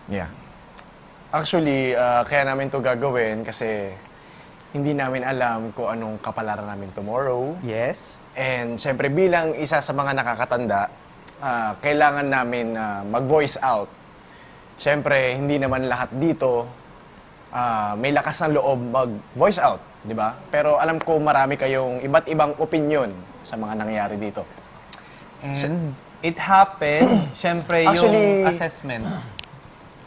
Yeah. Actually, kaya namin to gagawin kasi hindi namin alam kung anong kapalaran namin tomorrow. Yes. And syempre bilang isa sa mga nakakatanda, kailangan namin mag-voice out. Syempre, hindi naman lahat dito may lakas ng loob mag-voice out, di ba? Pero alam ko marami kayong iba't ibang opinion sa mga nangyayari dito. And it happened, syempre, Actually, yung assessment.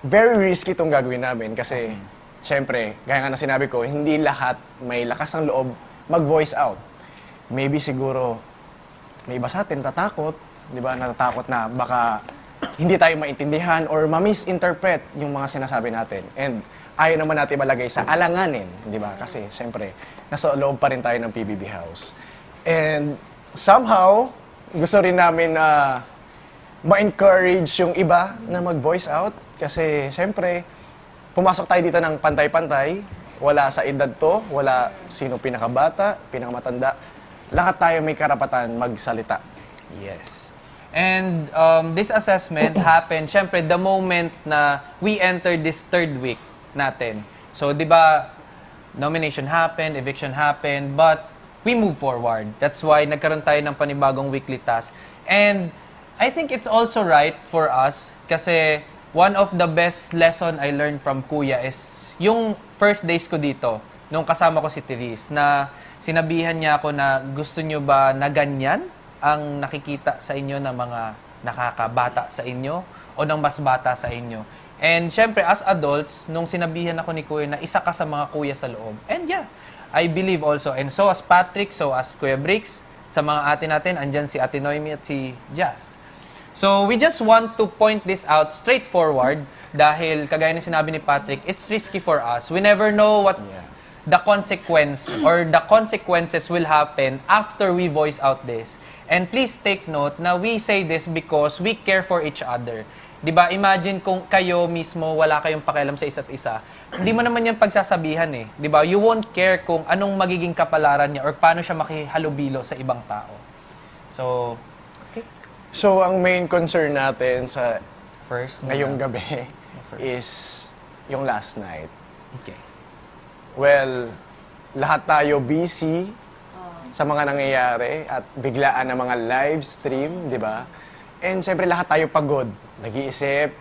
Very risky itong gagawin namin kasi, syempre, gaya nga na sinabi ko, hindi lahat may lakas ng loob mag-voice out. Maybe siguro, may iba sa atin natatakot, di ba? Natatakot na baka hindi tayo maintindihan or ma-misinterpret yung mga sinasabi natin. And ayaw naman natin malagay sa alanganin, di ba? Kasi, syempre, nasa loob pa rin tayo ng PBB House. And somehow, gusto rin namin ma-encourage yung iba na mag-voice out. Kasi, syempre, pumasok tayo dito ng pantay-pantay. Wala sa edad to, wala sino pinakabata, pinakamatanda. Lahat tayo may karapatan magsalita. Yes. And this assessment happened, syempre, the moment na we entered this third week natin. So, di ba, nomination happened, eviction happened, but we move forward. That's why nagkaroon tayo ng panibagong weekly task. And I think it's also right for us kasi one of the best lesson I learned from Kuya is yung first days ko dito, nung kasama ko si Therese, na sinabihan niya ako na gusto nyo ba na ganyan ang nakikita sa inyo ng mga nakakabata sa inyo o ng mas bata sa inyo. And syempre, as adults, nung sinabihan ako ni Kuya na isa ka sa mga kuya sa loob. And yeah, I believe also. And so as Patrick, so as Kuya Bricks, sa mga ate natin, andyan si Ate Noemi at si Jazz. So we just want to point this out straightforward dahil kagaya ng sinabi ni Patrick, it's risky for us. We never know what the consequence or the consequences will happen after we voice out this. And please take note na we say this because we care for each other. 'Di ba? Imagine kung kayo mismo wala kayong pakialam sa isa't isa. Hindi mo naman 'yan pagsasabihan eh. 'Di ba? You won't care kung anong magiging kapalaran niya or paano siya makihalubilo sa ibang tao. So, So, ang main concern natin sa first ngayong gabi is yung last night. Okay. Well, lahat tayo busy sa mga nangyayari at biglaan ng mga live stream, di ba? And siyempre lahat tayo pagod. Nag-iisip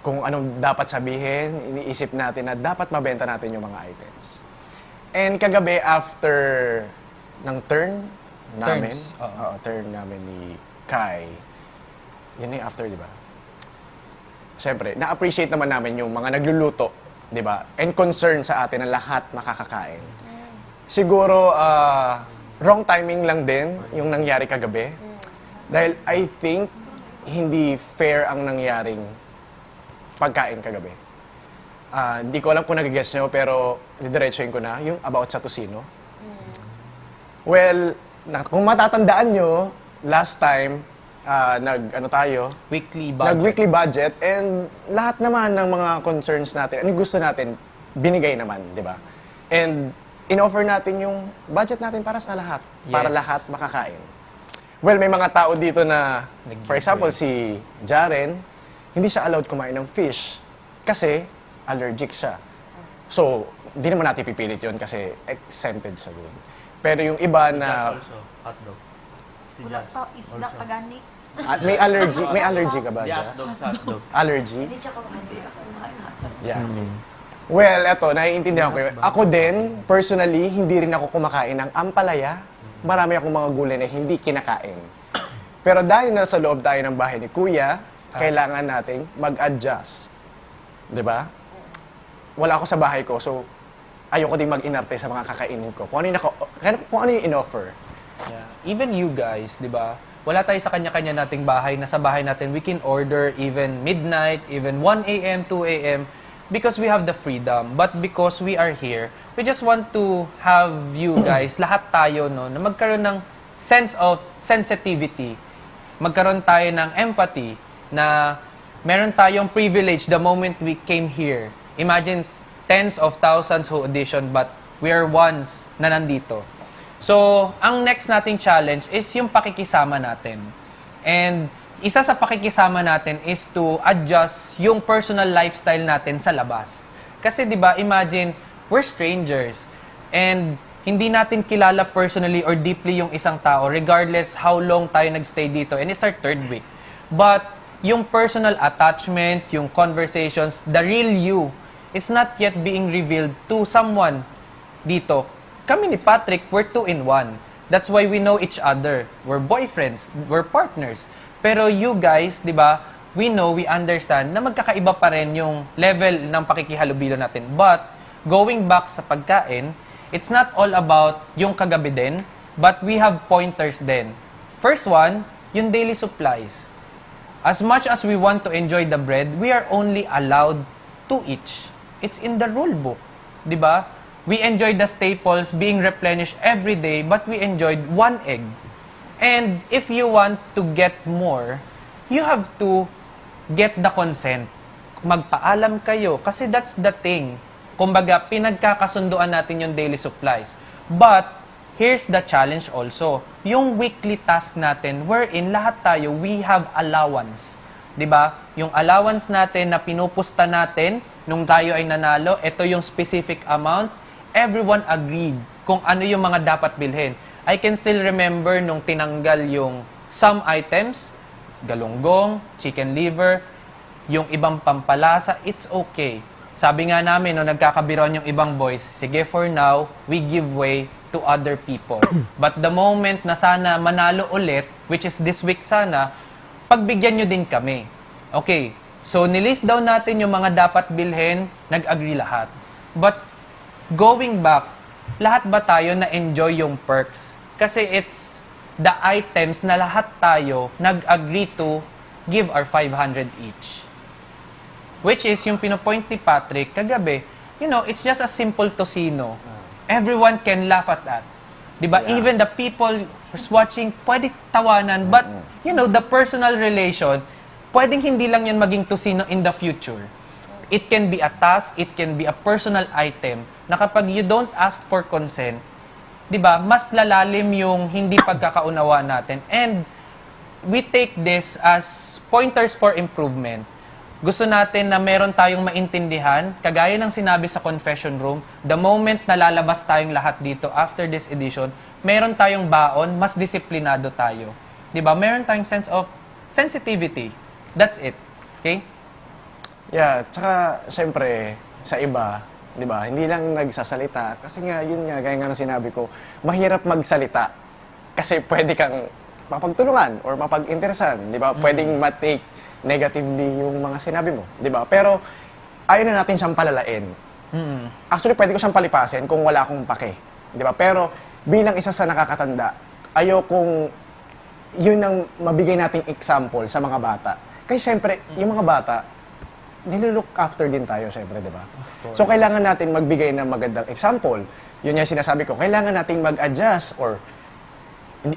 kung anong dapat sabihin, iniisip natin na dapat mabenta natin yung mga items. And kagabi after ng turn namin, Turns, oo. turn namin ni Kai, yun yung after, di ba? Siyempre, na-appreciate naman namin yung mga nagluluto, di ba? And concern sa atin na lahat makakakain. Siguro, wrong timing lang din yung nangyari kagabi. Dahil I think, hindi fair ang nangyaring pagkain kagabi. Hindi ko alam kung nag-guess nyo, pero didiretsuhin ko na, yung about sa tocino. Well, kung matatandaan nyo, last time, Weekly budget. nag-weekly budget, and lahat naman ng mga concerns natin, ano gusto natin, binigay naman, di ba? And in-offer natin yung budget natin para sa lahat, para Yes. lahat makakain. Well, may mga tao dito na, for example, si Jaren, hindi siya allowed kumain ng fish kasi allergic siya. So, hindi naman natin pipilit yun kasi exempted siya doon. Pero yung iba na Also, hotdog. Si Wala Jazz. pa, isda pagani. may allergy ka ba, Yeah, Jazz? hotdog sa hotdog. Allergy? Hindi siya kumain. Yeah. Well, eto, naiintindihan ko yun. Ako din, personally, hindi rin ako kumakain ng ampalaya. Marami akong mga gulay na hindi kinakain. Pero dahil nasa loob tayo ng bahay ni Kuya, kailangan nating mag-adjust. 'Di ba? Wala ako sa bahay ko, so ayoko din mag-inarte sa mga kakainin ko. Kung ano yung in-offer. Yeah. Even you guys, di ba? Wala tayo sa kanya-kanya nating bahay. Nasa bahay natin, we can order even midnight, even 1 a.m., 2 a.m. because we have the freedom. But because we are here, we just want to have you guys, lahat tayo, no, na magkaroon ng sense of sensitivity. Magkaroon tayo ng empathy na meron tayong privilege the moment we came here. Imagine tens of thousands who auditioned but we are ones na nandito. So, ang next nating challenge is yung pakikisama natin. And isa sa pakikisama natin is to adjust yung personal lifestyle natin sa labas. Kasi 'di ba, imagine we're strangers and hindi natin kilala personally or deeply yung isang tao regardless how long tayo nagstay dito, and it's our 3rd week. But yung personal attachment, yung conversations, the real you is not yet being revealed to someone dito. Kami ni Patrick, we're 2 in 1. That's why we know each other. We're boyfriends, we're partners. Pero you guys, 'di ba, we know, we understand na magkakaiba pa rin yung level ng pakikihalubilo natin. But going back sa pagkain, it's not all about yung kagabi din, but we have pointers din. First one, yung daily supplies. As much as we want to enjoy the bread, we are only allowed 2 each. It's in the rule book. 'Di ba? We enjoyed the staples being replenished every day, but we enjoyed 1 egg. And if you want to get more, you have to get the consent. Magpaalam kayo, kasi that's the thing. Kumbaga, pinagkakasunduan natin yung daily supplies. But, here's the challenge also. Yung weekly task natin, wherein lahat tayo, we have allowance. 'Di ba? Yung allowance natin na pinupusta natin, nung tayo ay nanalo, ito yung specific amount, everyone agreed kung ano yung mga dapat bilhin. I can still remember nung tinanggal yung some items, galunggong, chicken liver, yung ibang pampalasa, it's okay. Sabi nga namin, no, nagkakabiron yung ibang boys, sige, for now, we give way to other people. But the moment na sana manalo ulit, which is this week sana, pagbigyan nyo din kami. Okay, so nilist down natin yung mga dapat bilhin, nag-agree lahat. But going back, lahat ba tayo na-enjoy yung perks? Kasi it's the items na lahat tayo nag-agree to give our 500 each. Which is yung pinopoint ni Patrick kagabi, you know, it's just a simple tocino. Everyone can laugh at that. Diba? Yeah. Even the people who's watching, pwede tawanan. But, you know, the personal relation, pwedeng hindi lang yan maging tocino in the future. It can be a task, it can be a personal item, na kapag you don't ask for consent, diba, mas lalalim yung hindi pagkakaunawa natin. And we take this as pointers for improvement. Gusto natin na meron tayong maintindihan, kagaya ng sinabi sa confession room, the moment na lalabas tayong lahat dito after this edition, meron tayong baon, mas disiplinado tayo. 'Di ba? Meron tayong sense of sensitivity. That's it. Okay? Yeah, tsaka syempre sa iba, 'di ba? Hindi lang nagsasalita kasi nga yun nga gaya nga ng sinabi ko, mahirap magsalita kasi pwede kang mapagtulungan or mapag-interesan, 'di ba? Pwedeng ma-take negatively yung mga sinabi mo, 'di ba? Pero ayaw na natin siyang palalain. Actually, pwede ko siyang palipasin kung wala akong pake, 'di ba? Pero bilang isa sa nakakatanda, ayokong yun ang mabigay nating example sa mga bata. Kasi syempre, yung mga bata, nilulook after din tayo, syempre, di ba? So, kailangan natin magbigay ng magandang example. Yun yung sinasabi ko, kailangan nating mag-adjust or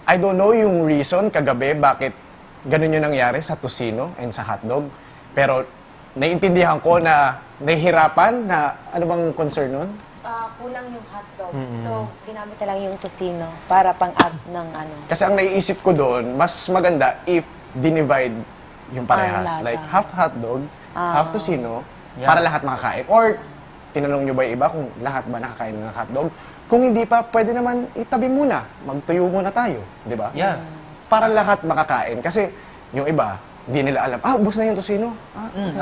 I don't know yung reason kagabi bakit ganun yung nangyari sa tocino and sa hotdog. Pero naiintindihan ko na nahihirapan na ano bang concern nun? Kulang yung hotdog. So, ginamit na lang yung tocino para pang-add ng ano. Kasi ang naiisip ko doon, mas maganda if dinivide yung parehas. lata. Like half hotdog, half tocino, Yeah. para lahat makakain. Or tinanong nyo ba yung iba kung lahat ba nakakain ng hotdog? Kung hindi pa, pwede naman itabi muna. Magtuyo muna tayo, di ba? Yeah. Para lahat makakain. Kasi yung iba, hindi nila alam, ubos na yung tocino.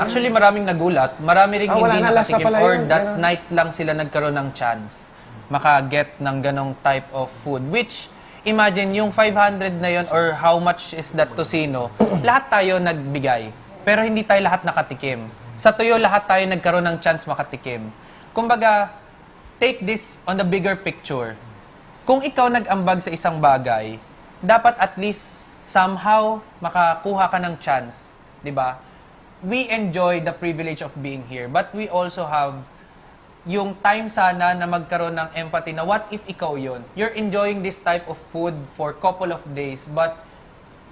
Actually, maraming nagulat. Marami rin wala hindi na, lasa nakatikim pala or yun, that ganun. night lang sila nagkaroon ng chance maka-get ng ganong type of food. Which, imagine, yung 500 na yon or how much is that tocino, lahat tayo nagbigay. Pero hindi tayo lahat nakatikim. Sa tuyo, lahat tayo nagkaroon ng chance makatikim. Kumbaga, take this on the bigger picture. Kung ikaw nag-ambag sa isang bagay, dapat at least somehow makakuha ka ng chance, 'di ba? We enjoy the privilege of being here, but we also have yung time sana na magkaroon ng empathy na what if ikaw yon? You're enjoying this type of food for couple of days, but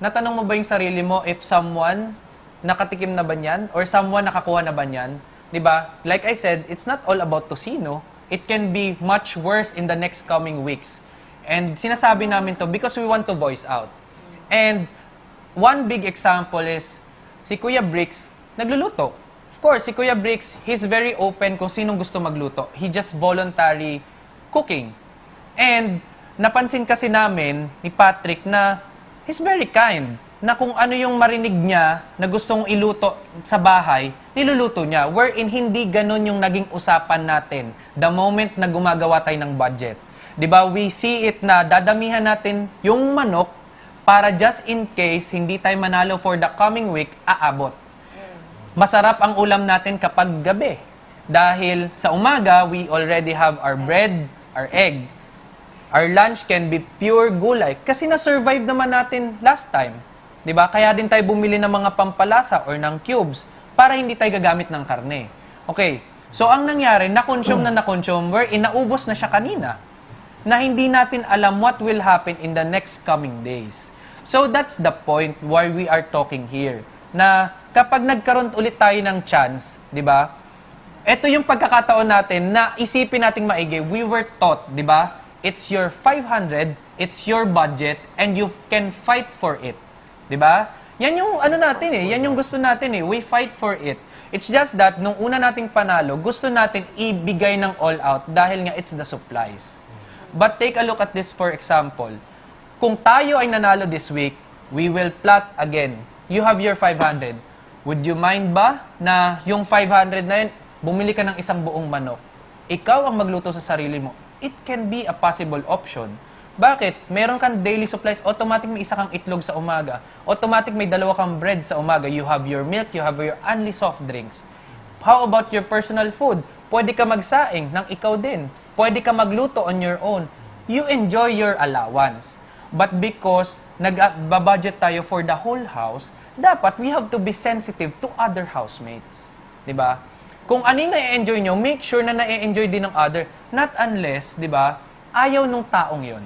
natanong mo ba yung sarili mo if someone nakatikim na ba niyan or someone nakakuha na ba niyan? 'Di ba? Like I said, it's not all about tocino. It can be much worse in the next coming weeks. And sinasabi namin to because we want to voice out. And one big example is si Kuya Bricks nagluluto. Of course, si Kuya Bricks, he's very open kung sinong gusto magluto. He just voluntary cooking. And napansin kasi namin ni Patrick na he's very kind. Na kung ano yung marinig niya na gustong iluto sa bahay, niluluto niya. Wherein hindi ganun yung naging usapan natin the moment na gumagawa tayo ng budget. 'Di ba? We see it na dadamihan natin yung manok para just in case hindi tayo manalo for the coming week, aabot. Masarap ang ulam natin kapag gabi. Dahil sa umaga, we already have our bread, our egg. Our lunch can be pure gulay. Kasi na-survive naman natin last time. 'Di ba? Kaya din tayo bumili ng mga pampalasa or ng cubes para hindi tayo gagamit ng karne. Okay. So, ang nangyari, na-consume, where inaubos na siya kanina. Na hindi natin alam what will happen in the next coming days. So, that's the point why we are talking here. Na kapag nagkaroon ulit tayo ng chance, di ba? Ito yung pagkakataon natin na isipin nating maigi. We were taught, di ba? It's your 500, it's your budget, and you can fight for it. Di ba? Yan yung ano natin eh. Yan yung gusto natin eh. We fight for it. It's just that, nung una nating panalo, gusto natin ibigay ng all out dahil nga it's the supplies. But take a look at this for example. Kung tayo ay nanalo this week, we will plot again. You have your 500. Would you mind ba na yung 500 na yun, bumili ka ng isang buong manok? Ikaw ang magluto sa sarili mo. It can be a possible option. Bakit? Meron kang daily supplies, automatic may isa kang itlog sa umaga. Automatic may dalawa kang bread sa umaga. You have your milk, you have your only soft drinks. How about your personal food? Pwede ka magsaing ng ikaw din. Pwede ka magluto on your own. You enjoy your allowance. But because nag-budget tayo for the whole house, dapat we have to be sensitive to other housemates. 'Di ba? Kung ano yung na-enjoy nyo, make sure na na-enjoy din ng other. Not unless, 'di ba, ayaw nung taong 'yon.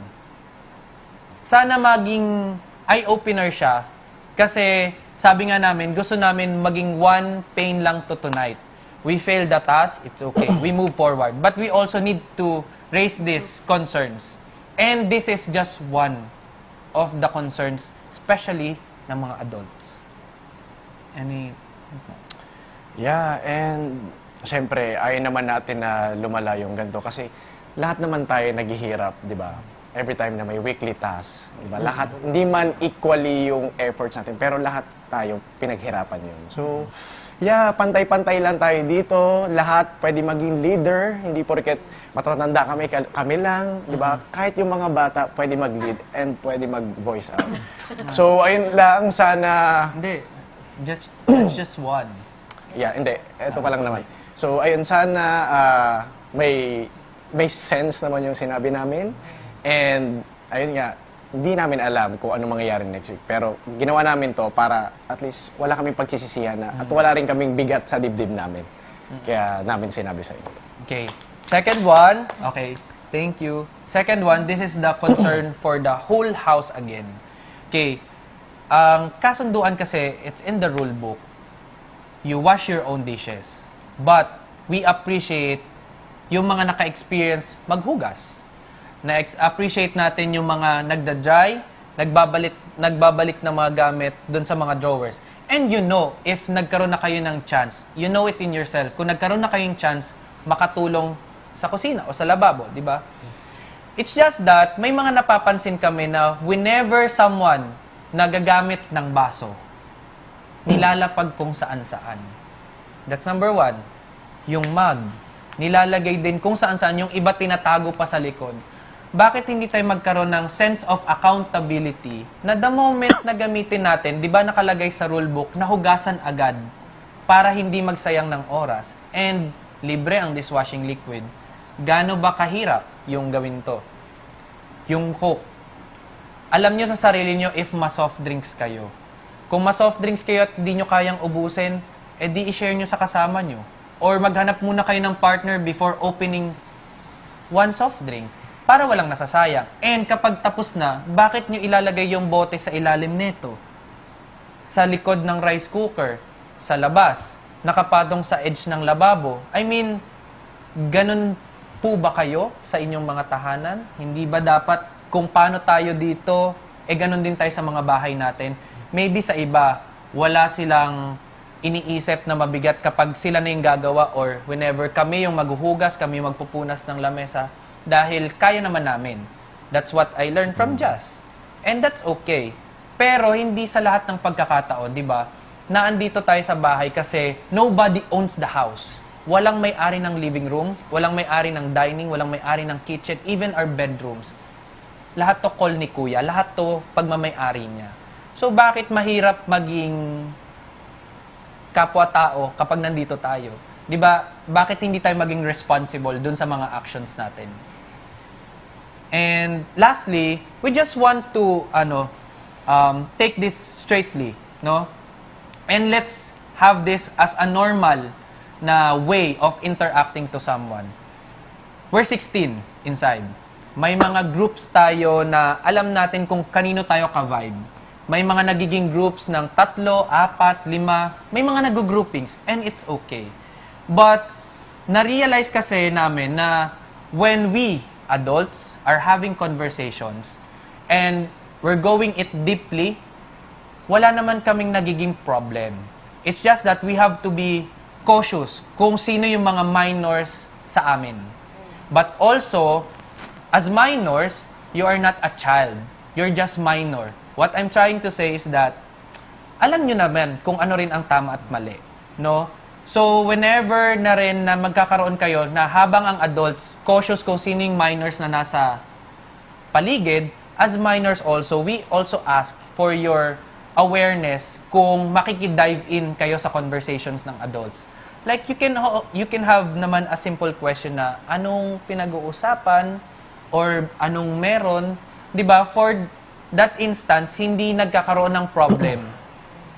Sana maging eye-opener siya kasi sabi nga namin, gusto namin maging one pain lang to tonight. We failed the task, it's okay. We move forward. But we also need to raise these concerns. And this is just one of the concerns, especially ng mga adults. Any... Yeah, and siyempre, ayaw naman natin na lumala yung ganito kasi lahat naman tayo naghihirap, di ba? Every time na may weekly task, di ba? Lahat, hindi man equally yung efforts natin, pero lahat tayo pinaghirapan yun. So, yeah, pantay-pantay lang tayo dito. Lahat pwede maging leader, hindi porket matatanda kami lang, di ba? Kahit yung mga bata pwede mag-lead and pwede mag-voice out. So, ayun lang, sana... Hindi. That's just one. Yeah, hindi. Ito pa lang naman. So, ayun, sana may sense naman yung sinabi namin. And, ayun nga, hindi namin alam kung ano mangyayari next week. Pero, ginawa namin to para at least wala kaming pagsisisihan na at wala rin kaming bigat sa dibdib namin. Kaya namin sinabi sa inyo. Okay. Second one, okay, thank you. Second one, this is the concern for the whole house again. Okay. Ang kasunduan kasi, it's in the rule book. You wash your own dishes. But, we appreciate yung mga naka-experience maghugas. Na-appreciate natin yung mga nagda-dry, nagbabalik ng mga gamit doon sa mga drawers. And you know, if nagkaroon na kayo ng chance, you know it in yourself, kung nagkaroon na kayong chance, makatulong sa kusina o sa lababo, di ba? It's just that, may mga napapansin kami na whenever someone nagagamit ng baso, nilalapag kung saan-saan. That's number one. Yung mug, nilalagay din kung saan-saan, yung iba tinatago pa sa likod. Bakit hindi tayo magkaroon ng sense of accountability na the moment na gamitin natin, di ba nakalagay sa rulebook, na hugasan agad para hindi magsayang ng oras. And libre ang dishwashing liquid. Gaano ba kahirap yung gawin to? Yung Coke. Alam nyo sa sarili nyo if ma-soft drinks kayo. Kung ma-soft drinks kayo at di nyo kayang ubusin, edi i-share nyo sa kasama nyo. Or maghanap muna kayo ng partner before opening one soft drink para walang nasasayang. And kapag tapos na, bakit nyo ilalagay yung bote sa ilalim nito? Sa likod ng rice cooker, sa labas, nakapadong sa edge ng lababo. I mean, ganun po ba kayo sa inyong mga tahanan? Hindi ba dapat kung paano tayo dito, ganun din tayo sa mga bahay natin? maybe sa iba, wala silang iniisip na mabigat kapag sila na yung gagawa or whenever kami yung maghuhugas, kami yung magpupunas ng lamesa dahil kaya naman namin. That's what I learned from Jazz. And that's okay. Pero hindi sa lahat ng pagkakataon, di ba, na andito tayo sa bahay kasi nobody owns the house. Walang may-ari ng living room, walang may-ari ng dining, walang may-ari ng kitchen, even our bedrooms. Lahat to call ni Kuya, lahat to pagmamay-ari niya. So bakit mahirap maging kapwa-tao kapag nandito tayo? 'Di ba? Bakit hindi tayo maging responsible dun sa mga actions natin? And lastly, we just want to take this straightly, no? And let's have this as a normal na way of interacting to someone. We're 16 inside. May mga groups tayo na alam natin kung kanino tayo ka-vibe. May mga nagiging groups ng 3, 4, 5. May mga nag-groupings and it's okay. But na-realize kasi namin na when we adults are having conversations and we're going it deeply, wala naman kaming nagiging problem. It's just that we have to be cautious kung sino yung mga minors sa amin. But also, as minors, you are not a child. You're just minor. What I'm trying to say is that, alam nyo naman kung ano rin ang tama at mali. No? So, whenever na rin na magkakaroon kayo na habang ang adults, cautious kung sino yung minors na nasa paligid, as minors also, we also ask for your awareness kung makikidive in kayo sa conversations ng adults. Like, you can have naman a simple question na, anong pinag-uusapan or anong meron, di ba? For that instance, hindi nagkakaroon ng problem.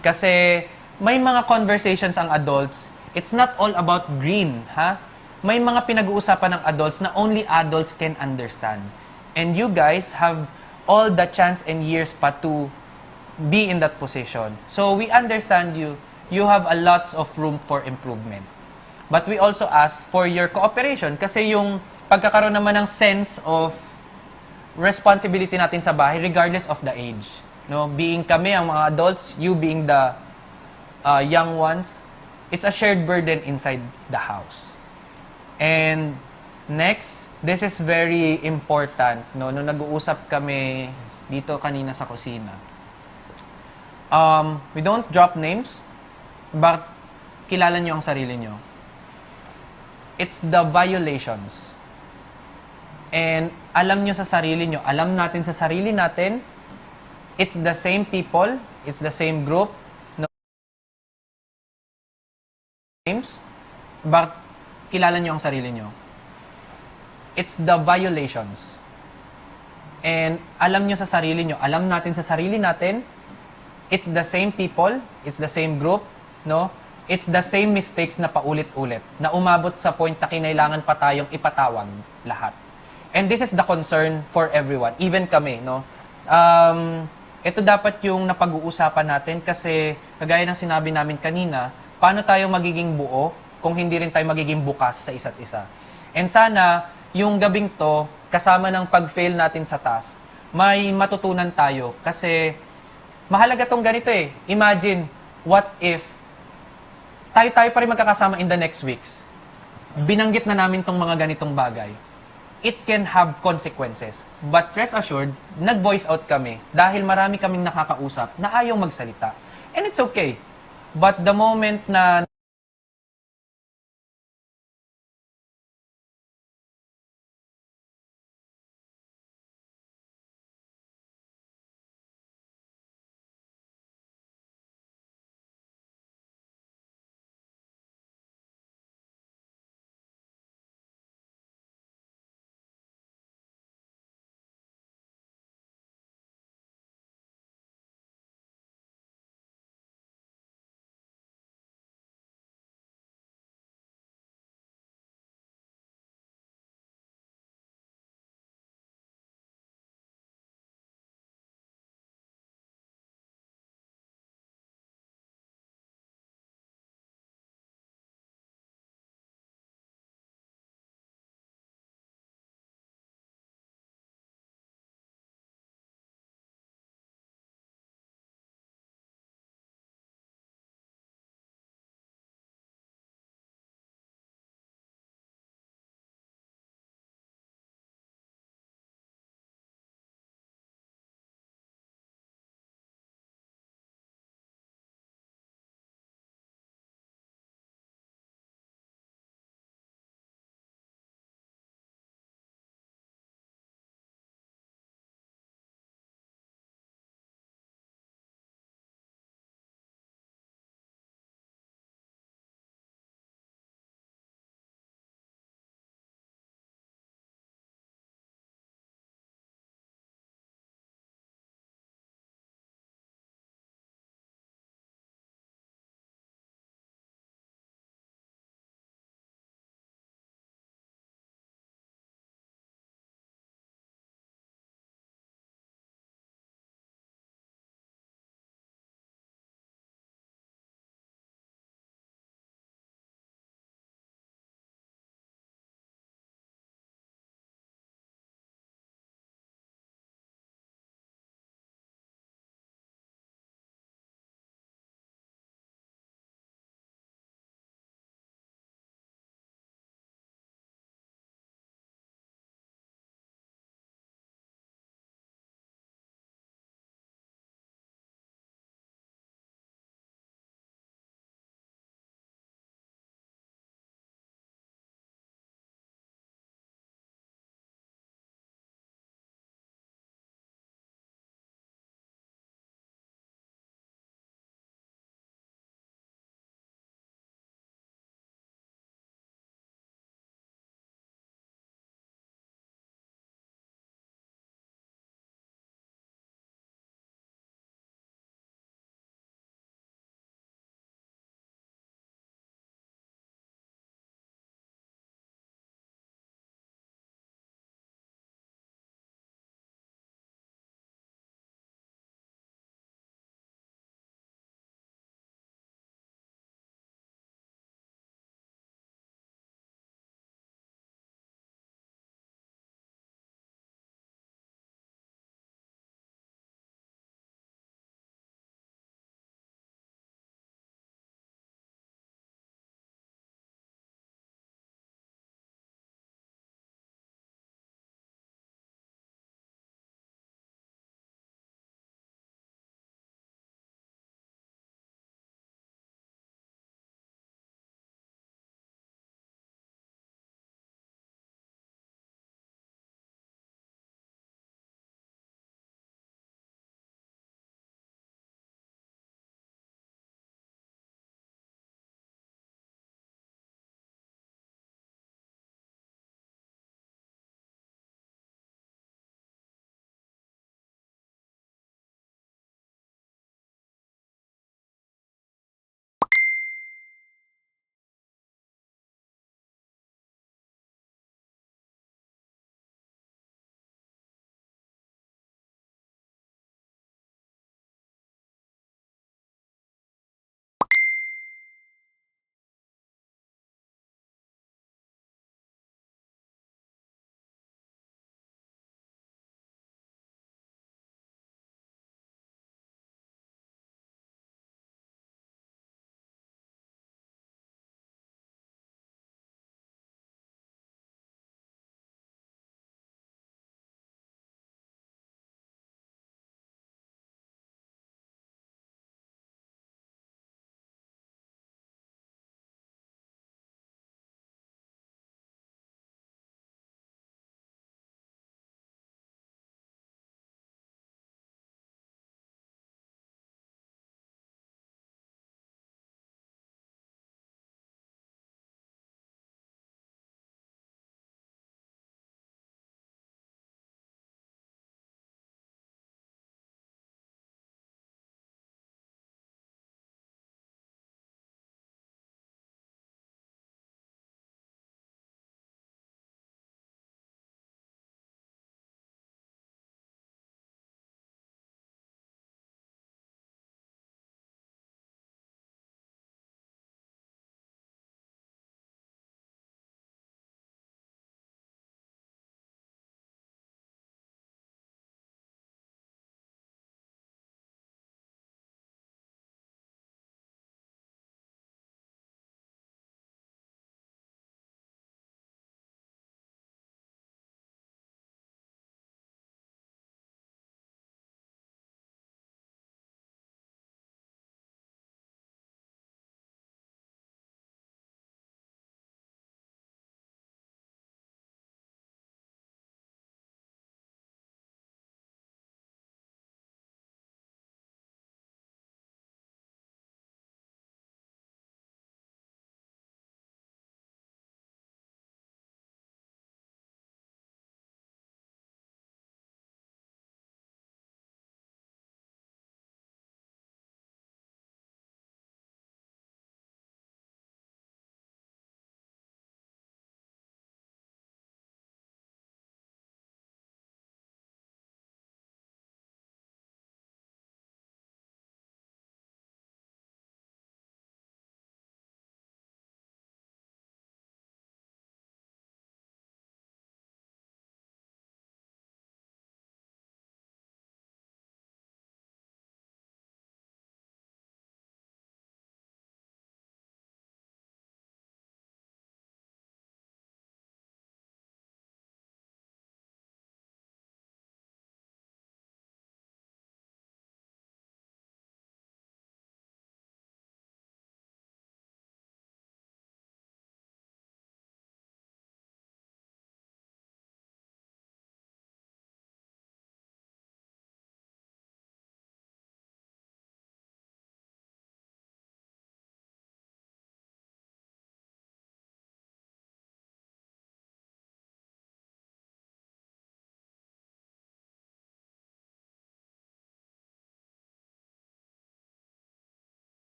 Kasi may mga conversations ang adults, it's not all about green, ha? May mga pinag-uusapan ng adults na only adults can understand. And you guys have all the chance and years pa to be in that position. So we understand you. You have a lots of room for improvement. But we also ask for your cooperation kasi yung pagkakaroon naman ng sense of responsibility natin sa bahay regardless of the age. No, being kami ang mga adults, you being the young ones, it's a shared burden inside the house. And next, this is very important, no, nung nag-uusap kami dito kanina sa kusina. We don't drop names, but kilala nyo ang sarili nyo. It's the violations. And alam nyo sa sarili nyo, alam natin sa sarili natin, it's the same people, it's the same group, no names, but kilala nyo ang sarili nyo. It's the violations. And alam nyo sa sarili nyo, alam natin sa sarili natin, it's the same people, it's the same group, no? It's the same mistakes na paulit-ulit, na umabot sa point na kinailangan pa tayong ipatawag lahat. And this is the concern for everyone, even kami, no? Ito dapat yung napag-uusapan natin kasi kagaya ng sinabi namin kanina, paano tayo magiging buo kung hindi rin tayo magiging bukas sa isa't isa. And sana, yung gabing to, kasama ng pag-fail natin sa task, may matutunan tayo kasi mahalaga tong ganito eh. Imagine, what if tayo pa rin magkakasama in the next weeks. Binanggit na namin tong mga ganitong bagay. It can have consequences. But rest assured, nag-voice out kami dahil marami kaming nakakausap na ayaw magsalita. And it's okay. But the moment na